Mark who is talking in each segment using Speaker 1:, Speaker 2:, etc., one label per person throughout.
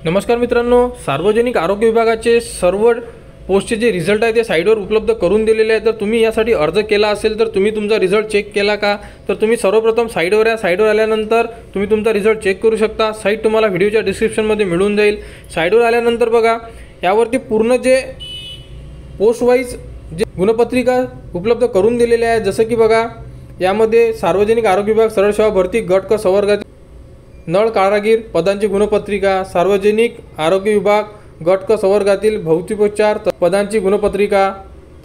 Speaker 1: नमस्कार मित्रांनो, सार्वजनिक आरोग्य विभागाचे सर्व पोस्टचे जे रिझल्ट आहे ते साईटवर उपलब्ध करून दिलेले आहे। तर तुम्ही यासाठी अर्ज केला असेल तर तुम्ही तुमचा रिझल्ट चेक केला का? तर तुम्ही सर्वप्रथम साईटवर या। साईटवर आल्यानंतर तुम्ही तुमचा रिझल्ट चेक करू शकता। साईट तुम्हाला व्हिडिओच्या डिस्क्रिप्शनमध्ये मिळून जाईल। साईटवर आल्यानंतर बघा, यावरती पूर्ण जे पोस्ट वाईज जे गुणपत्रिका उपलब्ध करून दिलेले आहे। जसं की बघा, यामध्ये सार्वजनिक आरोग्य विभाग सरळ सेवा भरती गट क संवर्गातील नळ कारागीर पदांची गुणपत्रिका, सार्वजनिक आरोग्य विभाग गट क संवर्गातील भौतिकोपचार पदांची गुणपत्रिका।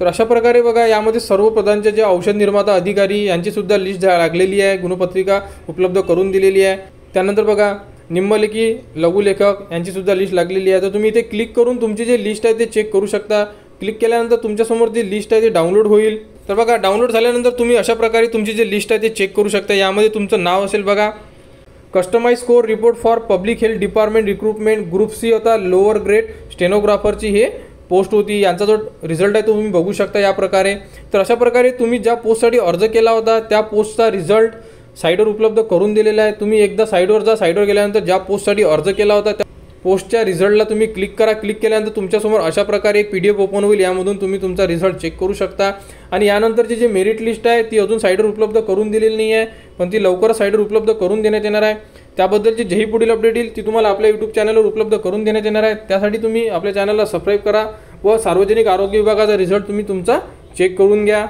Speaker 1: तर अशा प्रकारे बघा, यामध्ये सर्व पदांचे जे औषध निर्माता अधिकारी यांची सुद्धा लिस्ट लागलेली आहे, गुणपत्रिका उपलब्ध करून दिलेली आहे। त्यानंतर बघा, निम्नलिखी लघुलेखक यांची सुद्धा लिस्ट लागलेली आहे। तर तुम्ही इथे क्लिक करून तुमची जे लिस्ट आहे ते चेक करू शकता। क्लिक केल्यानंतर तुमच्यासमोर जी लिस्ट आहे ती डाउनलोड होईल। तर बघा, डाउनलोड झाल्यानंतर तुम्ही अशा प्रकारे तुमची जी लिस्ट आहे ते चेक करू शकता। यामध्ये तुमचं नाव असेल बघा, customise score report for public health department recruitment group C होता, लोअर ग्रेड स्टेनोग्राफरची हे पोस्ट होती। यांचा जो रिझल्ट आहे तो तुम्ही बघू शकता या प्रकारे। तर अशा प्रकारे तुम्ही ज्या पोस्टसाठी अर्ज केला होता त्या पोस्टचा रिझल्ट साईटवर उपलब्ध करून दिलेला आहे। तुम्ही एकदा साईटवर जा। साईटवर गेल्यानंतर ज्या पोस्टसाठी अर्ज केला होता त्या पोस्टच्या रिझल्टला तुम्ही क्लिक करा। क्लिक केल्यानंतर तुमच्यासमोर अशा प्रकारे एक PDF ओपन होईल। यामधून तुम्ही तुमचा रिझल्ट चेक करू शकता। आणि यानंतरची जी मेरिट लिस्ट आहे ती अजून साईटवर उपलब्ध करून दिलेली नाही आहे, पण ती लवकरच साईटवर उपलब्ध करून देण्यात येणार आहे। त्याबद्दलची जेही पुढील अपडेट येईल ती तुम्हाला आपल्या YouTube चॅनलवर उपलब्ध करून देण्यात येणार आहे। त्यासाठी तुम्ही आपल्या चॅनलला सबस्क्राईब करा व सार्वजनिक आरोग्य विभागाचा रिझल्ट तुम्ही तुमचा चेक करून घ्या।